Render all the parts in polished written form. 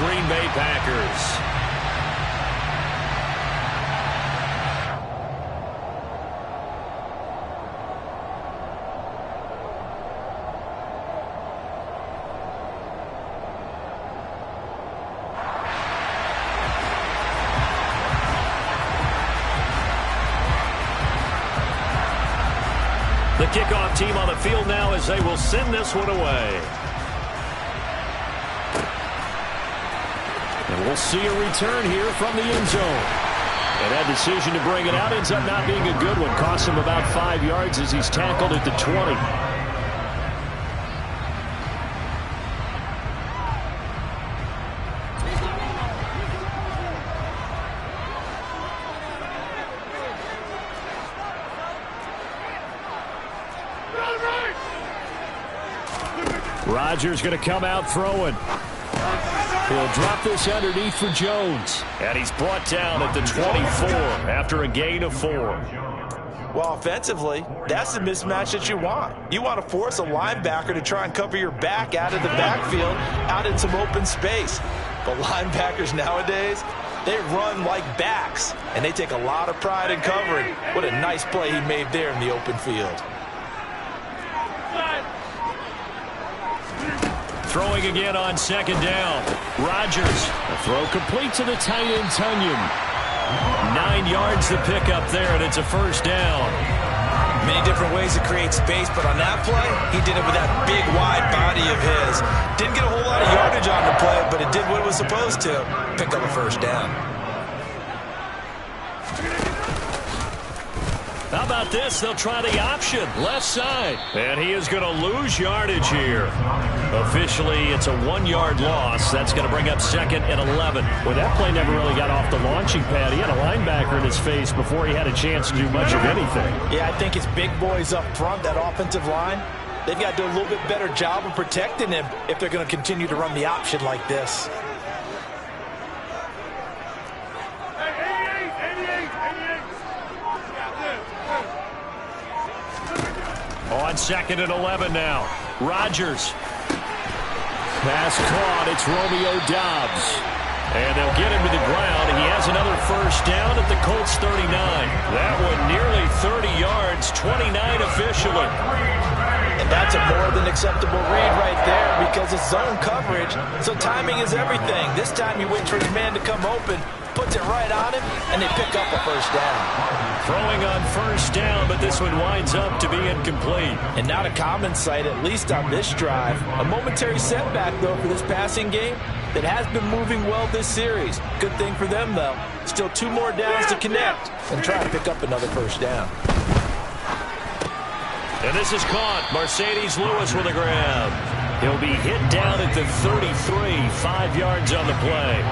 Green Bay Packers. The kickoff team on the field now as they will send this one away. And we'll see a return here from the end zone. And that decision to bring it out ends up not being a good one. Costs him about 5 yards as he's tackled at the 20. Rodgers going to come out throwing. He'll drop this underneath for Jones. And he's brought down at the 24 after a gain of 4. Well, offensively, that's the mismatch that you want. You want to force a linebacker to try and cover your back out of the backfield, out in some open space. But linebackers nowadays, they run like backs, and they take a lot of pride in covering. What a nice play he made there in the open field. Throwing again on second down. Rodgers. A throw complete to the tight end, Tunyon. 9 yards to pick up there, and it's a first down. Many different ways to create space, but on that play, he did it with that big, wide body of his. Didn't get a whole lot of yardage on the play, but it did what it was supposed to. Picked up a first down. How about this? They'll try the option, left side. And he is going to lose yardage here. Officially, it's a 1-yard loss. That's going to bring up second and 11. Well, that play never really got off the launching pad. He had a linebacker in his face before he had a chance to do much of anything. Yeah, I think it's big boys up front, that offensive line. They've got to do a little bit better job of protecting him if they're going to continue to run the option like this. On second and 11 now. Rodgers. Pass caught. It's Romeo Doubs. And they'll get him to the ground. He has another first down at the Colts 39. That one nearly 30 yards, 29 officially. And that's a more than acceptable read right there because it's zone coverage, so timing is everything. This time he waits for his man to come open, puts it right on him, and they pick up a first down. Throwing on first down, but this one winds up to be incomplete. And not a common sight, at least on this drive. A momentary setback, though, for this passing game that has been moving well this series. Good thing for them, though. Still 2 more downs to connect and try to pick up another first down. And this is caught. Mercedes Lewis with a grab. He'll be hit down at the 33, 5 yards on the play.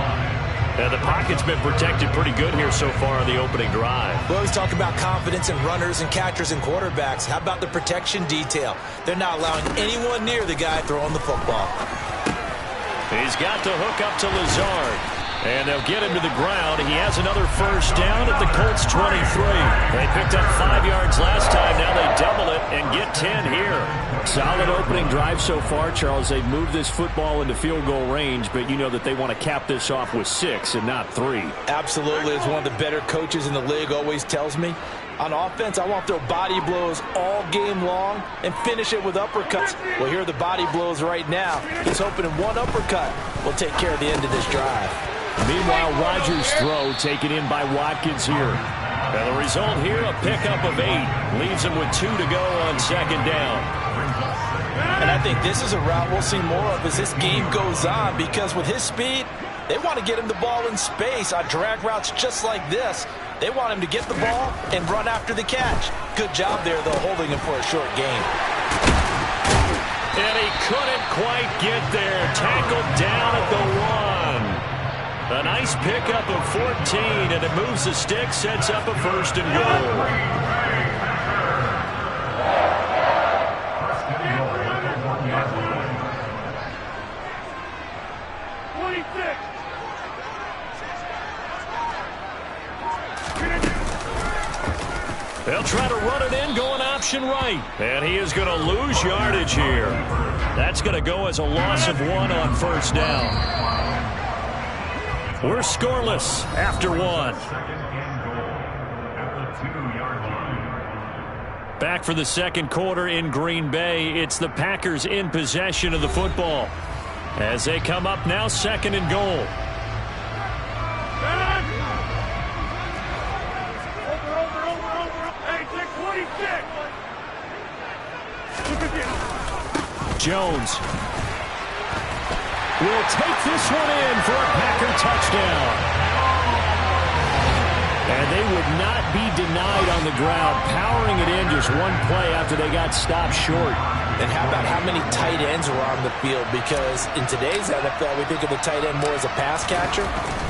And the pocket's been protected pretty good here so far on the opening drive. We always talk about confidence in runners and catchers and quarterbacks. How about the protection detail? They're not allowing anyone near the guy throwing the football. He's got the hook up to Lazard. And they'll get him to the ground. He has another first down at the Colts 23. They picked up 5 yards last time. Now they double it and get 10 here. Solid opening drive so far, Charles. They've moved this football into field goal range, but you know that they want to cap this off with 6 and not 3. Absolutely. As one of the better coaches in the league always tells me, on offense, I want to throw body blows all game long and finish it with uppercuts. Well, here are the body blows right now. He's hoping in one uppercut will take care of the end of this drive. Meanwhile, Rodgers' throw taken in by Watkins here. And the result here, a pickup of 8. Leaves him with 2 to go on second down. And I think this is a route we'll see more of as this game goes on, because with his speed, they want to get him the ball in space on drag routes just like this. They want him to get the ball and run after the catch. Good job there, though, holding him for a short game. And he couldn't quite get there. Tackled down at the 1. A nice pickup of 14, and it moves the stick, sets up a first and goal. They'll try to run it in, going option right. And he is going to lose yardage here. That's going to go as a loss of 1 on first down. We're scoreless after one. Back for the second quarter in Green Bay. It's the Packers in possession of the football as they come up now, second and goal. Jones will take this one in for a Packer touchdown. And they would not be denied on the ground, powering it in just one play after they got stopped short. And how about how many tight ends were on the field? Because in today's NFL, we think of the tight end more as a pass catcher.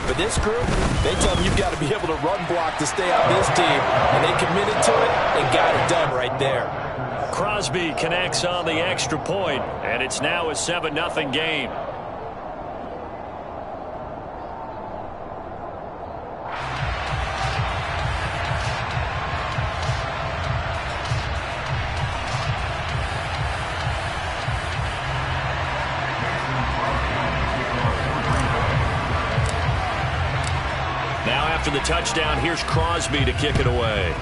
For this group, they tell them you've got to be able to run block to stay on this team. And they committed to it and got it done right there. Crosby connects on the extra point, and it's now a 7-0 game. Now after the touchdown, here's Crosby to kick it away.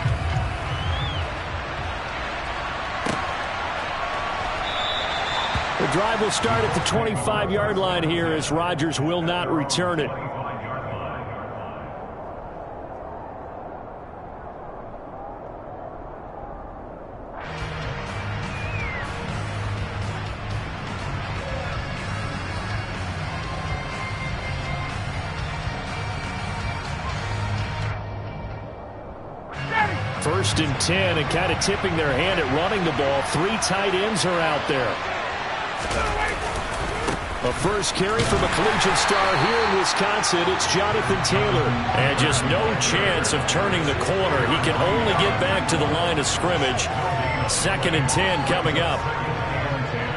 The drive will start at the 25-yard line here as Rodgers will not return it. First and 10, and kind of tipping their hand at running the ball. 3 tight ends are out there. A first carry from a collegiate star here in Wisconsin. It's Jonathan Taylor. And just no chance of turning the corner. He can only get back to the line of scrimmage. 2nd and 10 coming up.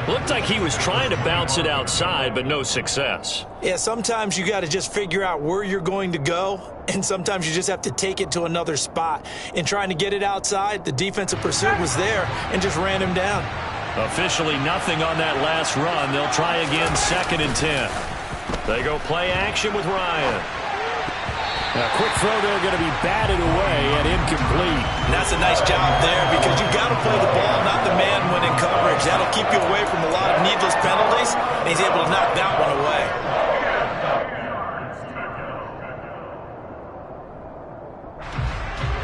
Looked like he was trying to bounce it outside, but no success. Yeah, sometimes you got to just figure out where you're going to go, and sometimes you just have to take it to another spot. In trying to get it outside, the defensive pursuit was there and just ran him down. Officially nothing on that last run. They'll try again, 2nd and 10. They go play action with Ryan. A quick throw there, going to be batted away and incomplete. And that's a nice job there because you've got to play the ball, not the man when in coverage. That'll keep you away from a lot of needless penalties, and he's able to knock that one away.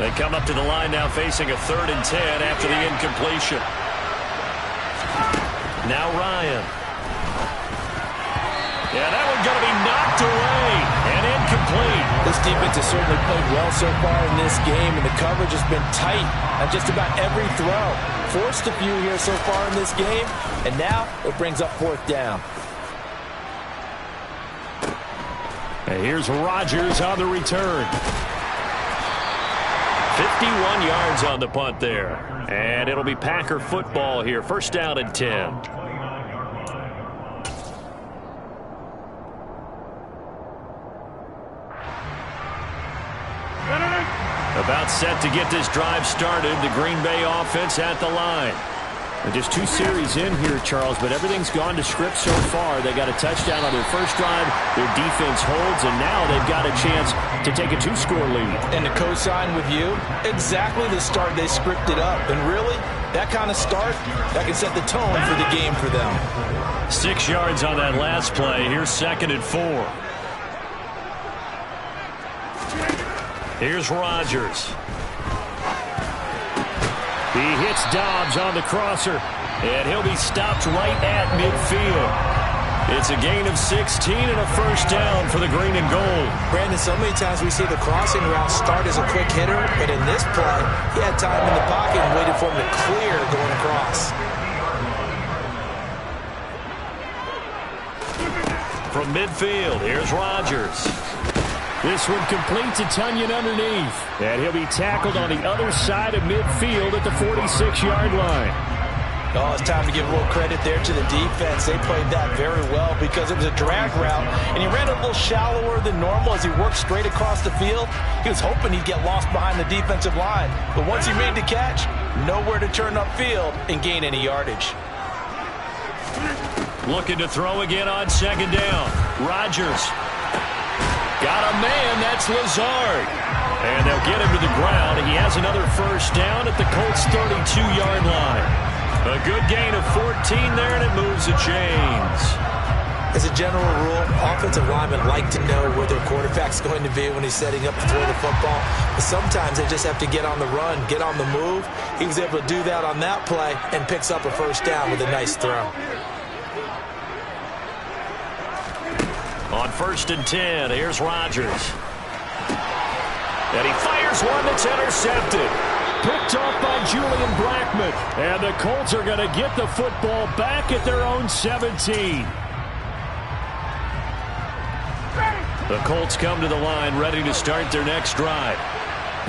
They come up to the line now facing a 3rd and 10 after the incompletion. Now Ryan. Yeah, that one's going to be knocked away and incomplete. This defense has certainly played well so far in this game, and the coverage has been tight on just about every throw. Forced a few here so far in this game, and now it brings up 4th down. And here's Rodgers on the return. 51 yards on the punt there. And it'll be Packer football here. 1st down and 10. About set to get this drive started. The Green Bay offense at the line. And just 2 series in here, Charles, but everything's gone to script so far. They got a touchdown on their first drive. Their defense holds, and now they've got a chance to take a 2-score lead. And to co-sign with you, exactly the start they scripted up. And really, that kind of start, that can set the tone for the game for them. 6 yards on that last play. Here's 2nd and 4. Here's Rodgers. He hits Dobbs on the crosser, and he'll be stopped right at midfield. It's a gain of 16 and a 1st down for the green and gold. Brandon, so many times we see the crossing route start as a quick hitter, but in this play, he had time in the pocket and waited for him to clear going across. From midfield, here's Rodgers. This one completes a Tunyon underneath. And he'll be tackled on the other side of midfield at the 46-yard line. Oh, it's time to give a little credit there to the defense. They played that very well because it was a drag route, and he ran a little shallower than normal as he worked straight across the field. He was hoping he'd get lost behind the defensive line. But once he made the catch, nowhere to turn upfield and gain any yardage. Looking to throw again on 2nd down. Rodgers. Got a man, that's Lazard. And they'll get him to the ground. He has another first down at the Colts' 32-yard line. A good gain of 14 there, and it moves the chains. As a general rule, offensive linemen like to know where their quarterback's going to be when he's setting up to throw the football. But sometimes they just have to get on the run, get on the move. He was able to do that on that play and picks up a first down with a nice throw. On 1st and 10, here's Rodgers. And he fires one that's intercepted. Picked off by Julian Blackmon. And the Colts are going to get the football back at their own 17. The Colts come to the line ready to start their next drive.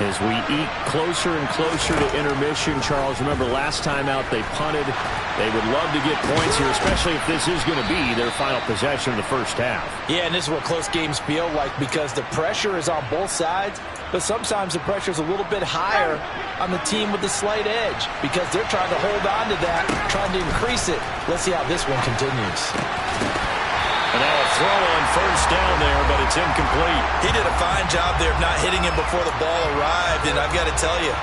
As we eat closer and closer to intermission, Charles, remember last time out they punted. They would love to get points here, especially if this is going to be their final possession of the first half. Yeah, and this is what close games feel like because the pressure is on both sides, but sometimes the pressure is a little bit higher on the team with the slight edge because they're trying to hold on to that, trying to increase it. Let's see how this one continues. And now a throw on first down there, but it's incomplete. He did a fine job there of not hitting him before the ball arrived, and I've got to tell you,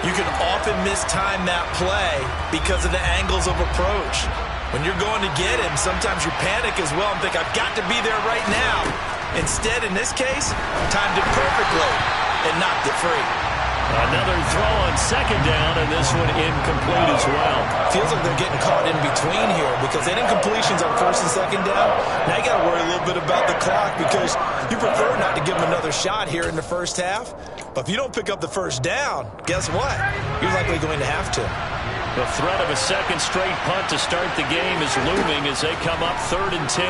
you can often mistime that play because of the angles of approach. When you're going to get him, sometimes you panic as well and think, I've got to be there right now. Instead, in this case, timed it perfectly and knocked it free. Another throw on second down, and this one incomplete as well. Feels like they're getting caught in between here because they had incompletions on first and second down. Now you got to worry a little bit about the clock because you prefer not to give them another shot here in the first half. But if you don't pick up the first down, guess what? You're likely going to have to. The threat of a second straight punt to start the game is looming as they come up 3rd and 10.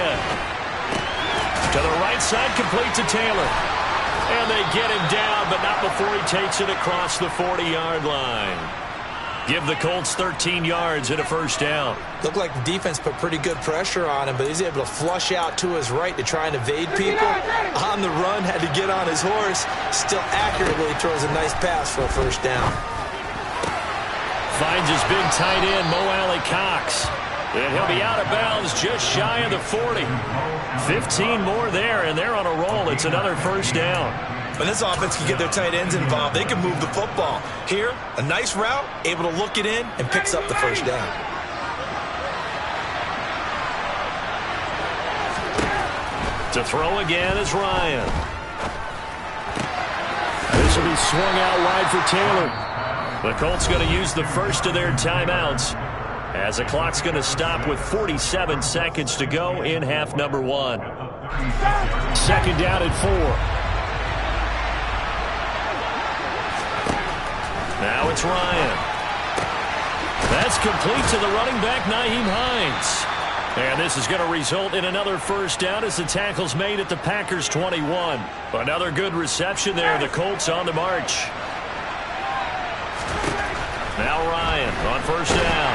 To the right side, complete to Taylor. And they get him down, but not before he takes it across the 40-yard line. Give the Colts 13 yards and a first down. Looked like the defense put pretty good pressure on him, but he's able to flush out to his right to try and evade people. On the run, had to get on his horse. Still accurately throws a nice pass for a first down. Finds his big tight end, Mo Alley-Cox. And he'll be out of bounds just shy of the 40. 15 more there, and they're on a roll. It's another first down. When this offense can get their tight ends involved, they can move the football. Here, a nice route, able to look it in, and picks up the first down. To throw again is Ryan. This will be swung out wide for Taylor. The Colts going to use the first of their timeouts as the clock's going to stop with 47 seconds to go in half number 1. Second down at 4. Now it's Ryan. That's complete to the running back, Nyheim Hines. And this is going to result in another first down as the tackle's made at the Packers' 21. Another good reception there. The Colts on the march. Now Ryan on first down.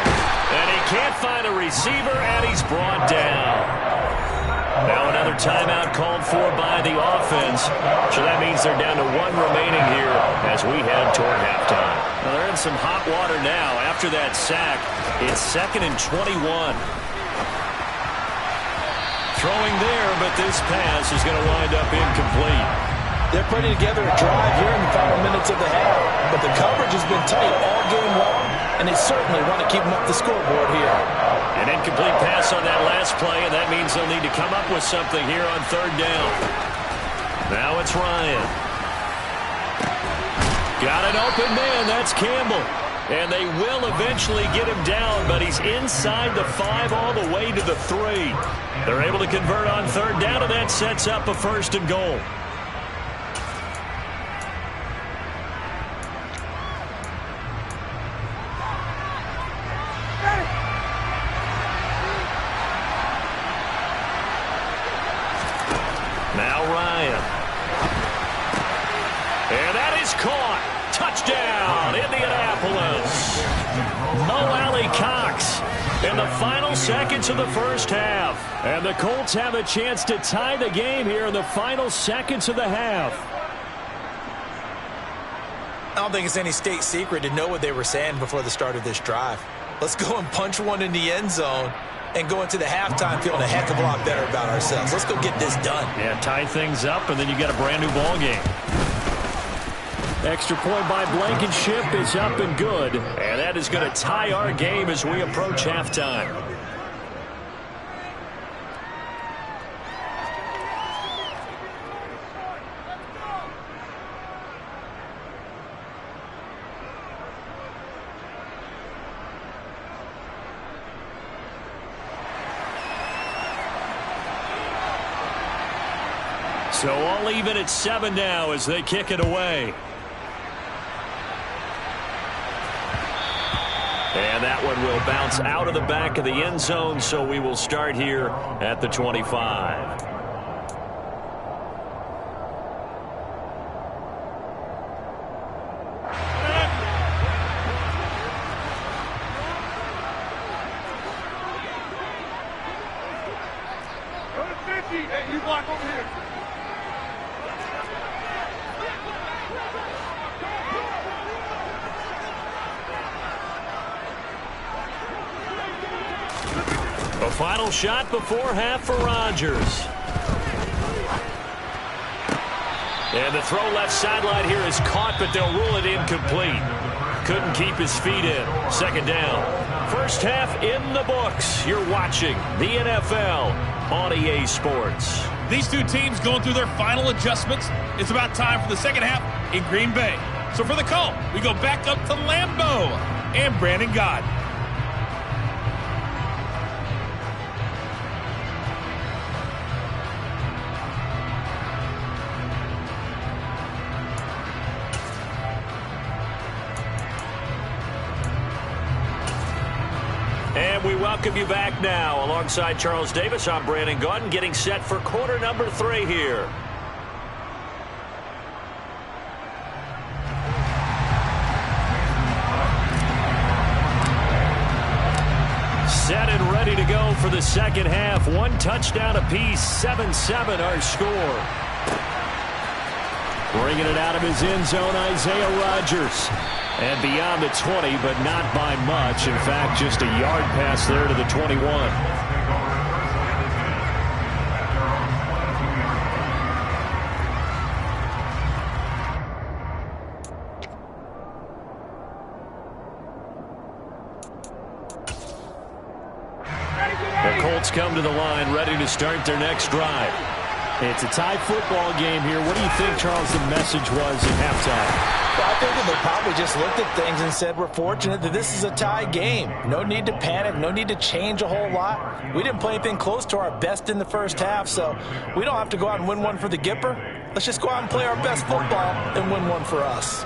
And he can't find a receiver, and he's brought down. Now another timeout called for by the offense. So that means they're down to 1 remaining here as we head toward halftime. Now they're in some hot water now. After that sack, it's 2nd and 21. Throwing there, but this pass is going to wind up incomplete. They're putting together a drive here in the final minutes of the half, but the coverage has been tight all game long, and they certainly want to keep them up the scoreboard here. An incomplete pass on that last play, and that means they'll need to come up with something here on 3rd down. Now it's Ryan. Got an open man, that's Campbell. And they will eventually get him down, but he's inside the 5 all the way to the 3. They're able to convert on 3rd down, and that sets up a 1st and goal. Now Ryan. And that is caught. Touchdown, Indianapolis. Mo Alley-Cox in the final seconds of the first half. And the Colts have a chance to tie the game here in the final seconds of the half. I don't think it's any state secret to know what they were saying before the start of this drive. Let's go and punch one in the end zone and go into the halftime feeling a heck of a lot better about ourselves. Let's go get this done. Yeah, tie things up, and then you get a brand new ball game. Extra point by Blankenship is up and good. And that is going to tie our game as we approach halftime. So all even at 7 now as they kick it away. And that one will bounce out of the back of the end zone, so we will start here at the 25. Hey, you block over here. A final shot before half for Rodgers. And the throw left sideline here is caught, but they'll rule it incomplete. Couldn't keep his feet in. Second down. First half in the books. You're watching the NFL on EA Sports. These two teams going through their final adjustments. It's about time for the second half in Green Bay. So for the call, we go back up to Lambeau and Brandon Gaudin. And we welcome you back now. Alongside Charles Davis, I'm Brandon Gaudin, getting set for quarter number 3 here. Set and ready to go for the second half. One touchdown apiece, 7-7 our score. Bringing it out of his end zone, Isaiah Rodgers. And beyond the 20, but not by much. In fact, just a yard pass there to the 21. The Colts come to the line, ready to start their next drive. It's a tie football game here. What do you think, Charles, the message was at halftime? Well, I think that they probably just looked at things and said, we're fortunate that this is a tie game. No need to panic. No need to change a whole lot. We didn't play anything close to our best in the first half, so we don't have to go out and win one for the Gipper. Let's just go out and play our best football and win one for us.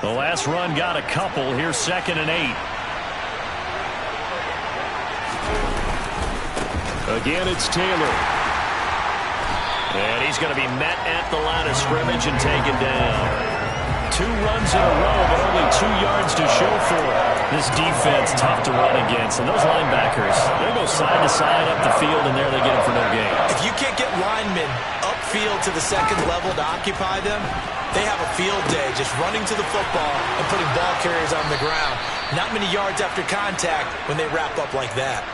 The last run got a couple. Here's 2nd and 8. Again, it's Taylor. And he's going to be met at the line of scrimmage and taken down. 2 runs in a row, but only 2 yards to show for it. This defense tough to run against. And those linebackers, they go side to side up the field, and there they get them for no gain. If you can't get linemen upfield to the second level to occupy them, they have a field day just running to the football and putting ball carriers on the ground. Not many yards after contact when they wrap up like that.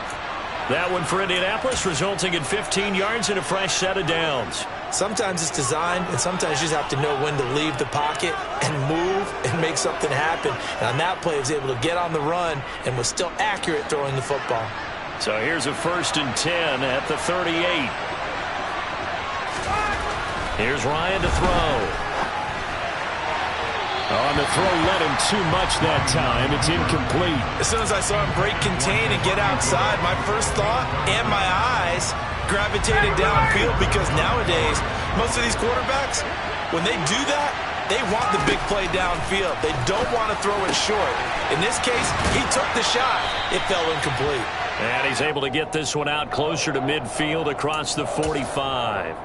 That one for Indianapolis, resulting in 15 yards and a fresh set of downs. Sometimes it's designed, and sometimes you just have to know when to leave the pocket and move and make something happen. And on that play, he was able to get on the run and was still accurate throwing the football. So here's a 1st and 10 at the 38. Here's Ryan to throw. On the throw, led him too much that time. It's incomplete. As soon as I saw him break contain and get outside, my first thought and my eyes gravitated downfield, because nowadays, most of these quarterbacks, when they do that, they want the big play downfield. They don't want to throw it short. In this case, he took the shot. It fell incomplete. And he's able to get this one out closer to midfield across the 45.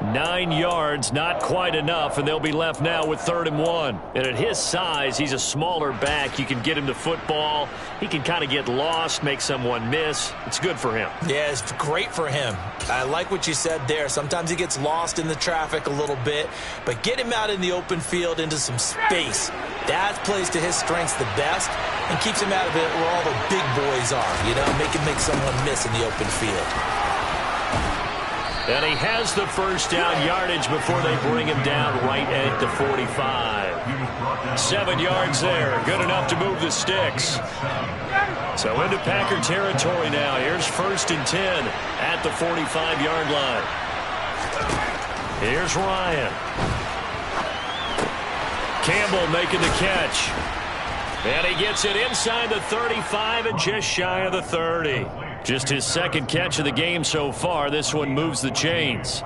9 yards, not quite enough, and they'll be left now with 3rd and 1. And at his size, he's a smaller back. You can get him the football. He can kind of get lost, make someone miss. It's good for him. Yeah, it's great for him. I like what you said there. Sometimes he gets lost in the traffic a little bit, but get him out in the open field into some space. That plays to his strengths the best and keeps him out of it where all the big boys are, you know, make someone miss in the open field. And he has the first down yardage before they bring him down right at the 45. 7 yards there. Good enough to move the sticks. So into Packer territory now. Here's 1st and 10 at the 45-yard line. Here's Ryan. Campbell making the catch. And he gets it inside the 35 and just shy of the 30. Just his 2nd catch of the game so far. This one moves the chains.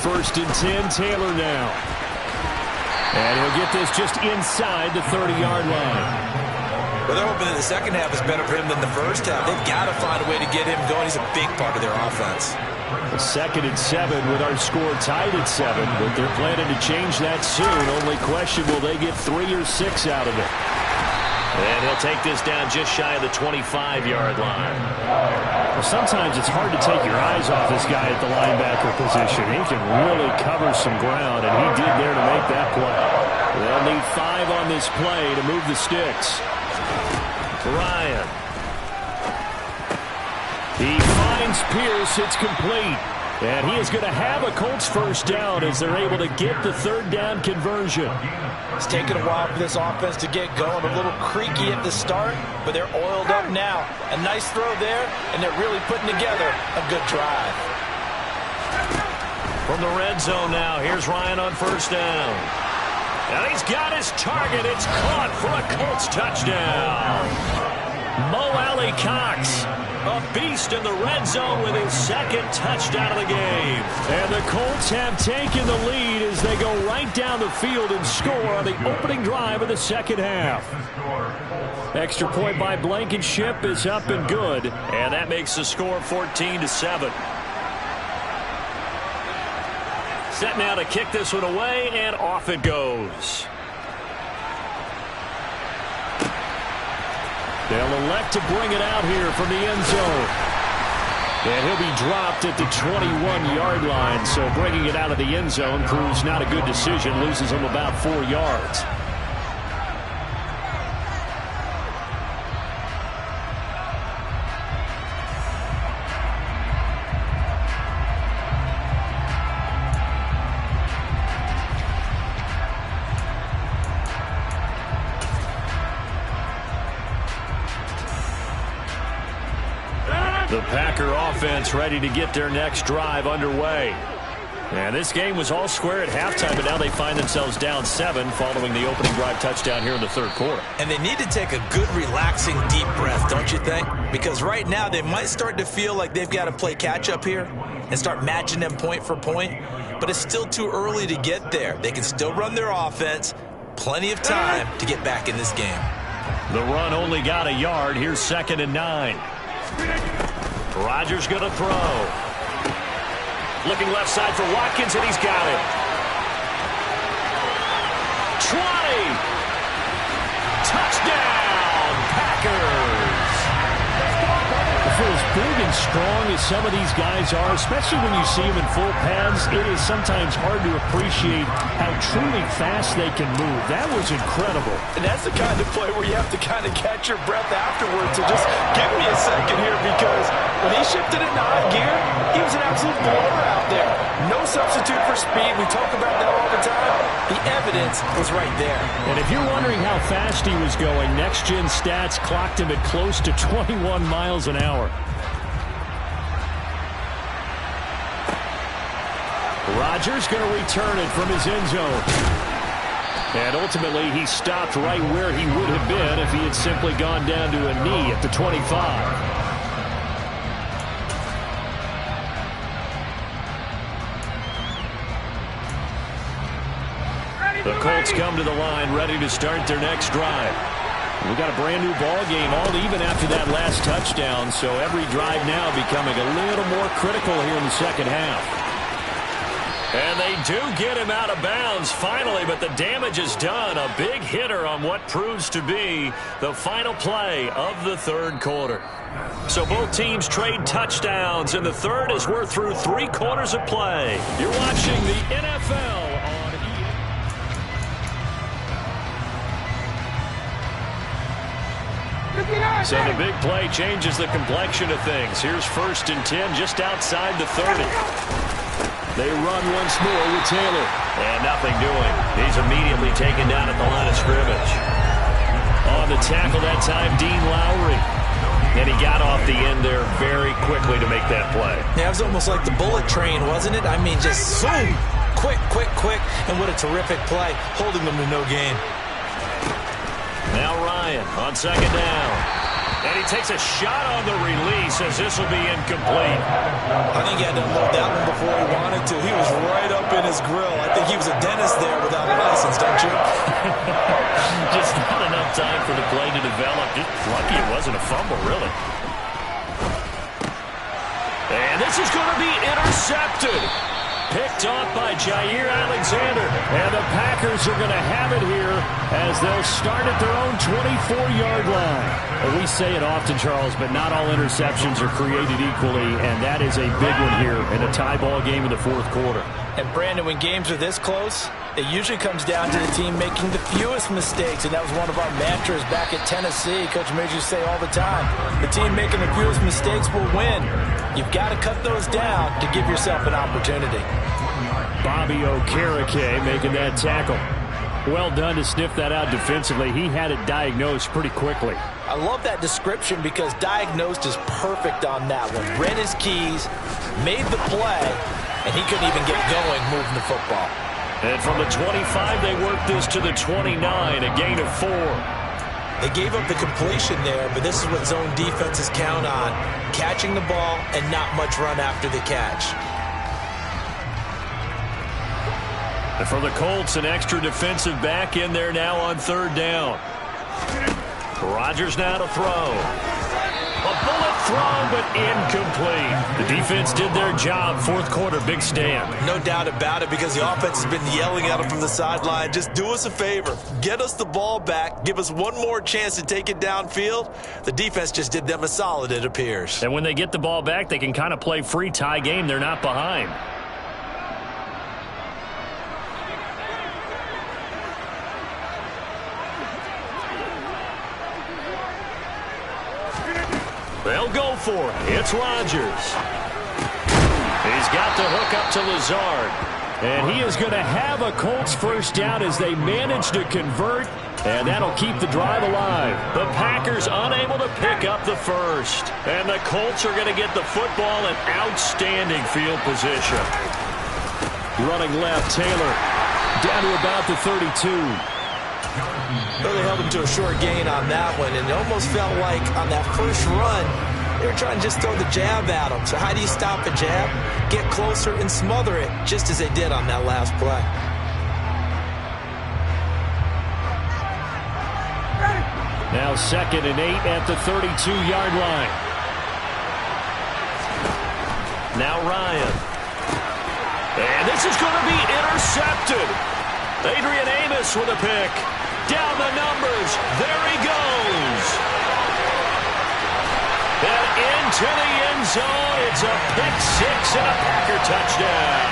1st and 10, Taylor now. And he'll get this just inside the 30-yard line. Well, they're hoping that the second half is better for him than the first half. They've got to find a way to get him going. He's a big part of their offense. 2nd and 7 with our score tied at 7, but they're planning to change that soon. Only question, will they get 3 or 6 out of it? And he'll take this down just shy of the 25-yard line. Well, sometimes it's hard to take your eyes off this guy at the linebacker position. He can really cover some ground, and he did there to make that play. They'll need 5 on this play to move the sticks. Ryan. He finds Pierce. It's complete. And he is going to have a Colts first down as they're able to get the 3rd down conversion. It's taken a while for this offense to get going. A little creaky at the start, but they're oiled up now. A nice throw there, and they're really putting together a good drive. From the red zone now, here's Ryan on 1st down. And he's got his target. It's caught for a Colts touchdown. Mo Alley-Cox, a beast in the red zone with his 2nd touchdown of the game. And the Colts have taken the lead as they go right down the field and score on the opening drive of the 2nd half. Extra point by Blankenship is up and good. And that makes the score 14-7. Set now to kick this one away, and off it goes. They'll elect to bring it out here from the end zone. And he'll be dropped at the 21-yard line, so bringing it out of the end zone proves not a good decision, loses him about 4 yards. The Packer offense ready to get their next drive underway. And this game was all square at halftime, but now they find themselves down 7 following the opening drive touchdown here in the 3rd quarter. And they need to take a good, relaxing, deep breath, don't you think? Because right now they might start to feel like they've got to play catch-up here and start matching them point for point. But it's still too early to get there. They can still run their offense. Plenty of time to get back in this game. The run only got a yard. Here's 2nd and 9. Rodgers going to throw. Looking left side for Watkins, and he's got it. 20. Touchdown, Packers. For as big and strong as some of these guys are, especially when you see them in full pads, it is sometimes hard to appreciate how truly fast they can move. That was incredible. And that's the kind of play where you have to kind of catch your breath afterwards. So just give me a second here, because when he shifted into high gear, he was an absolute blower out there. No substitute for speed. We talk about that all the time. The evidence was right there. And if you're wondering how fast he was going, Next Gen Stats clocked him at close to 21 miles an hour. Rodgers going to return it from his end zone. And ultimately, he stopped right where he would have been if he had simply gone down to a knee at the 25. The Colts come to the line ready to start their next drive. We got a brand new ball game, all even after that last touchdown. So every drive now becoming a little more critical here in the second half. And they do get him out of bounds finally, but the damage is done. A big hitter on what proves to be the final play of the third quarter. So both teams trade touchdowns in the third as we're through 3 quarters of play. You're watching the NFL on EA. So the big play changes the complexion of things. Here's 1st and 10 just outside the 30. They run once more with Taylor. And nothing doing. He's immediately taken down at the line of scrimmage. On the tackle that time, Dean Lowry. And he got off the end there very quickly to make that play. Yeah, it was almost like the bullet train, wasn't it? I mean, just zoom. Quick, quick, quick. And what a terrific play, holding them to no gain. Now Ryan on 2nd down. And he takes a shot on the release as this will be incomplete. I think he had to unload that one before he wanted to. He was right up in his grill. I think he was a dentist there without a license, don't you? Just not enough time for the play to develop. Just lucky it wasn't a fumble, really. And this is going to be intercepted. Picked off by Jair Alexander. And the Packers are going to have it here as they'll start at their own 24-yard line. Well, we say it often, Charles, but not all interceptions are created equally, and that is a big one here in a tie ball game in the 4th quarter. And, Brandon, when games are this close, it usually comes down to the team making the fewest mistakes, and that was one of our mantras back at Tennessee. Coach made you say all the time, the team making the fewest mistakes will win. You've got to cut those down to give yourself an opportunity. Bobby Okereke making that tackle. Well done to sniff that out defensively. He had it diagnosed pretty quickly. I love that description because diagnosed is perfect on that one. Read his keys, made the play, and he couldn't even get going moving the football. And from the 25, they worked this to the 29, a gain of 4. They gave up the completion there, but this is what zone defenses count on, catching the ball and not much run after the catch. And for the Colts, an extra defensive back in there now on 3rd down. Rodgers now to throw. A bullet thrown, but incomplete. The defense did their job. 4th quarter, big stand. No doubt about it, because the offense has been yelling at them from the sideline. Just do us a favor. Get us the ball back. Give us one more chance to take it downfield. The defense just did them a solid, it appears. And when they get the ball back, they can kind of play free tie game. They're not behind. They'll go for it. It's Rodgers. He's got the hook up to Lazard. And he is going to have a Colts 1st down as they manage to convert, and that'll keep the drive alive. The Packers unable to pick up the 1st. And the Colts are going to get the football in outstanding field position. Running left, Taylor down to about the 32. Well, they held him to a short gain on that one, and it almost felt like on that first run, they were trying to just throw the jab at him. So how do you stop a jab? Get closer and smother it, just as they did on that last play. Now 2nd and 8 at the 32-yard line. Now Ryan. And this is going to be intercepted. Adrian Amos with a pick. Down the numbers. There he goes. And into the end zone. It's a pick 6 and a Packer touchdown.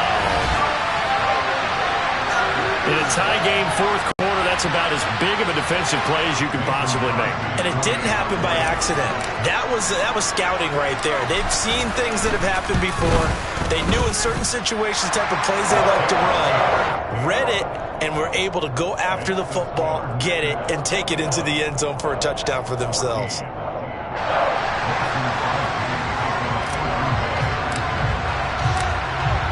In a tie game 4th quarter, that's about as big of a defensive play as you can possibly make. And it didn't happen by accident. That was scouting right there. They've seen things that have happened before. They knew in certain situations the type of plays they like to run. Read it, and were able to go after the football, get it, and take it into the end zone for a touchdown for themselves.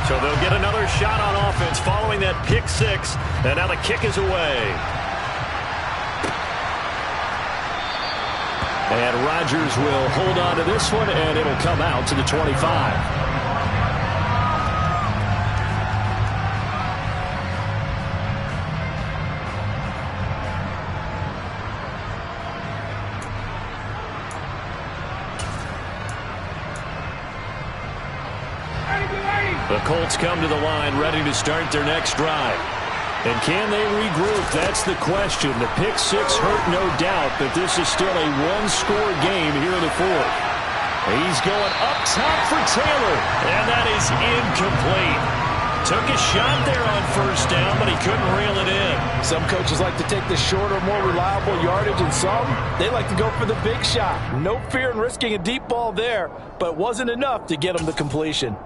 So they'll get another shot on offense following that pick 6, and now the kick is away. And Rodgers will hold on to this one, and it'll come out to the 25. Colts come to the line ready to start their next drive. And can they regroup? That's the question. The pick six hurt, no doubt, but this is still a one-score game here in the fourth. He's going up top for Taylor, and that is incomplete. Took a shot there on first down, but he couldn't reel it in. Some coaches like to take the shorter, more reliable yardage, and some, they like to go for the big shot. No fear in risking a deep ball there, but it wasn't enough to get him the completion.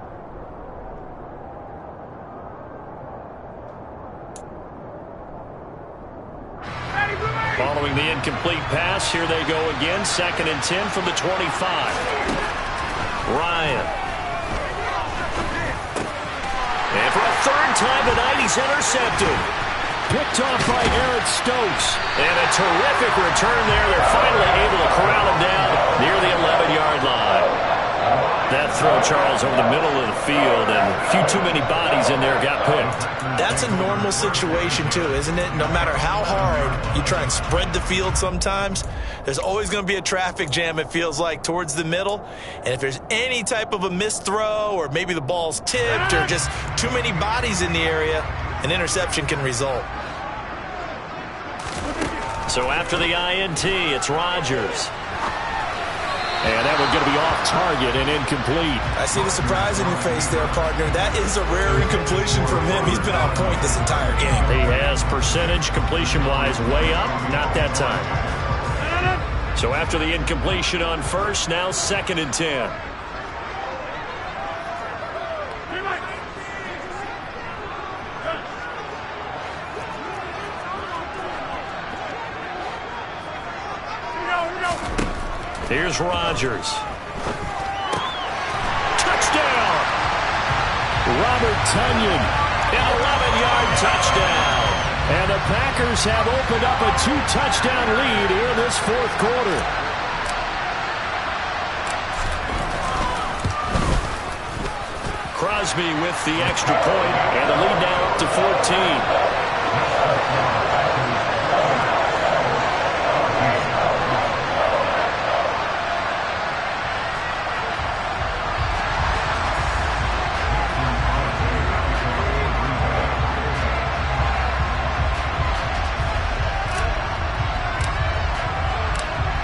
Following the incomplete pass, here they go again. 2nd and 10 from the 25. Ryan. And for a third time tonight, he's intercepted. Picked off by Eric Stokes. And a terrific return there. They're finally able to corral him down near the 11-yard line. That throw, Charles, over the middle of the field, and a few too many bodies in there got picked. That's a normal situation, too, isn't it? No matter how hard you try and spread the field sometimes, there's always going to be a traffic jam, it feels like, towards the middle. And if there's any type of a missed throw, or maybe the ball's tipped, or just too many bodies in the area, an interception can result. So after the INT, it's Rodgers. And that one's going to be off target and incomplete. I see the surprise in your face there, partner. That is a rare incompletion from him. He's been on point this entire game. He has percentage completion-wise way up. Not that time. So after the incompletion on first, now 2nd and 10. Here's Rodgers. Touchdown! Robert Tonyan, an 11-yard touchdown. And the Packers have opened up a 2-touchdown lead here in this fourth quarter. Crosby with the extra point, and the lead now up to 14.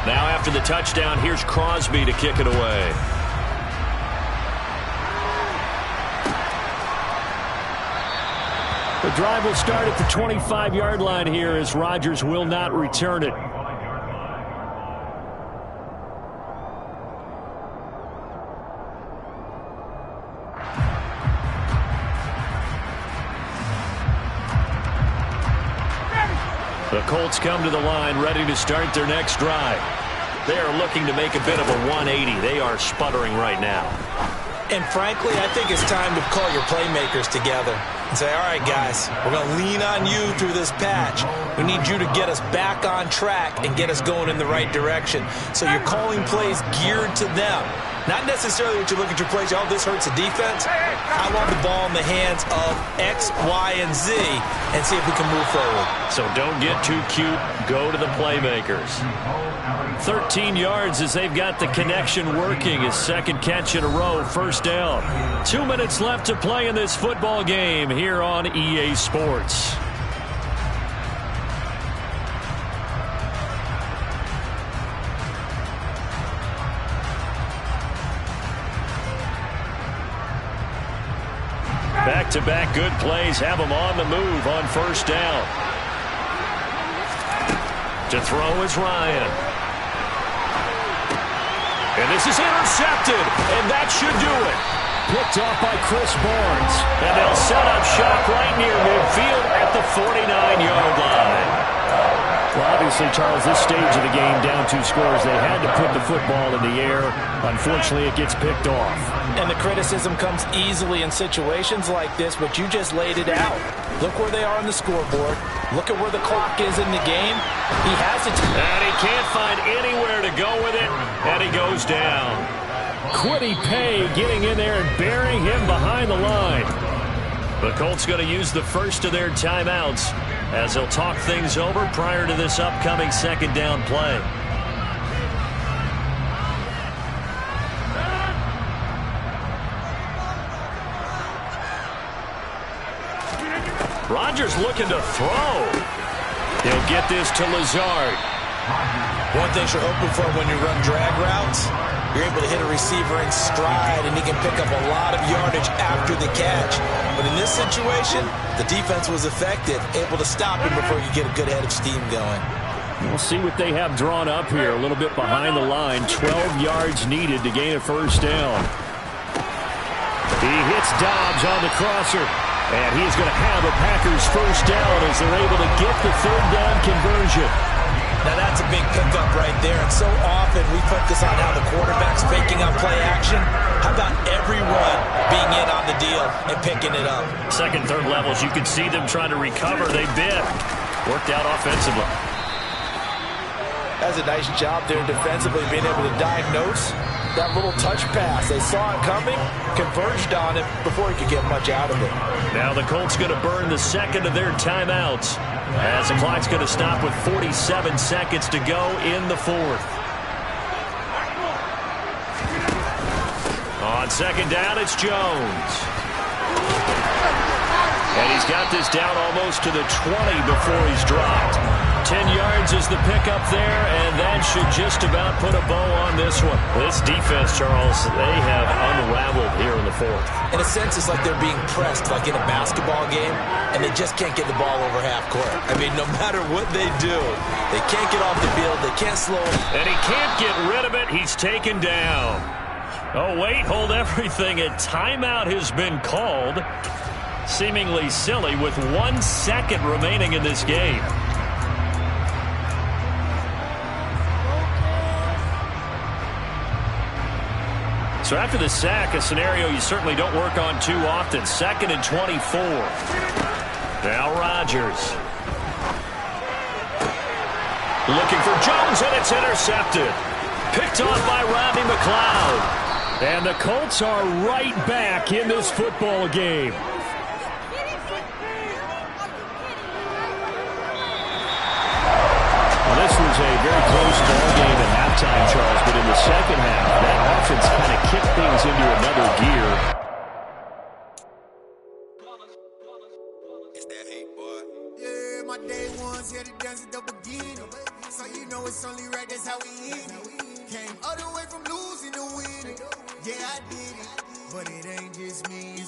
Now after the touchdown, here's Crosby to kick it away. The drive will start at the 25-yard line here as Rodgers will not return it. The Colts come to the line ready to start their next drive. They are looking to make a bit of a 180. They are sputtering right now. And frankly, I think it's time to call your playmakers together and say, all right, guys, we're going to lean on you through this patch. We need you to get us back on track and get us going in the right direction. So you're calling plays geared to them. Not necessarily that you look at your plays, oh, this hurts the defense. I want the ball in the hands of X, Y, and Z and see if we can move forward. So don't get too cute. Go to the playmakers. 13 yards as they've got the connection working. His second catch in a row, first down. 2 minutes left to play in this football game here on EA Sports. Back-to-back good plays have him on the move on first down. To throw is Ryan. And this is intercepted, and that should do it. Picked off by Chris Barnes. And they'll set up shop right near midfield at the 49-yard line. Well, obviously, Charles, this stage of the game, down 2 scores, they had to put the football in the air. Unfortunately, it gets picked off. And the criticism comes easily in situations like this, but you just laid it out. Look where they are on the scoreboard. Look at where the clock is in the game. He has it. And he can't find anywhere to go with it, and he goes down. Kwity Paye getting in there and burying him behind the line. The Colts going to use the first of their timeouts as they'll talk things over prior to this upcoming second down play. Rodgers looking to throw. He'll get this to Lazard. One thing you're hoping for when you run drag routes, you're able to hit a receiver in stride, and he can pick up a lot of yardage after the catch. But in this situation, the defense was effective, able to stop him before you get a good head of steam going. We'll see what they have drawn up here. A little bit behind the line. 12 yards needed to gain a first down. He hits Dobbs on the crosser. And he's going to have a Packers first down as they're able to get the third down conversion. Now that's a big pickup right there. And so often we focus on how the quarterback's faking up play action. How about everyone being in on the deal and picking it up? Second, third levels, you can see them trying to recover. They bit. Worked out offensively. That's a nice job there defensively, being able to diagnose that little touch pass. They saw it coming, converged on it before he could get much out of it. Now the Colts going to burn the second of their timeouts as the clock's going to stop with 47 seconds to go in the fourth. On second down, it's Jones. And he's got this down almost to the 20 before he's dropped. 10 yards is the pickup there, and that should just about put a bow on this one. This defense, Charles, they have unraveled here in the fourth. In a sense, it's like they're being pressed, like in a basketball game, and they just can't get the ball over half court. I mean, no matter what they do, they can't get off the field, they can't slow him. And he can't get rid of it. He's taken down. Oh, wait, hold everything. A timeout has been called. Seemingly silly with 1 second remaining in this game. So after the sack, a scenario you certainly don't work on too often. 2nd and 24. Now Rodgers. Looking for Jones, and it's intercepted. Picked off by Rodney McLeod. And the Colts are right back in this football game. Well, this was a very close ball game at halftime, Charles, but in the second half, that offense kind of kicked things into another gear. It's that hate, boy. Yeah, my day ones here to dance at the beginning. So you know it's only right, that's how we end it. Came all the way from losing to winning. Yeah, I did it, but it ain't just me.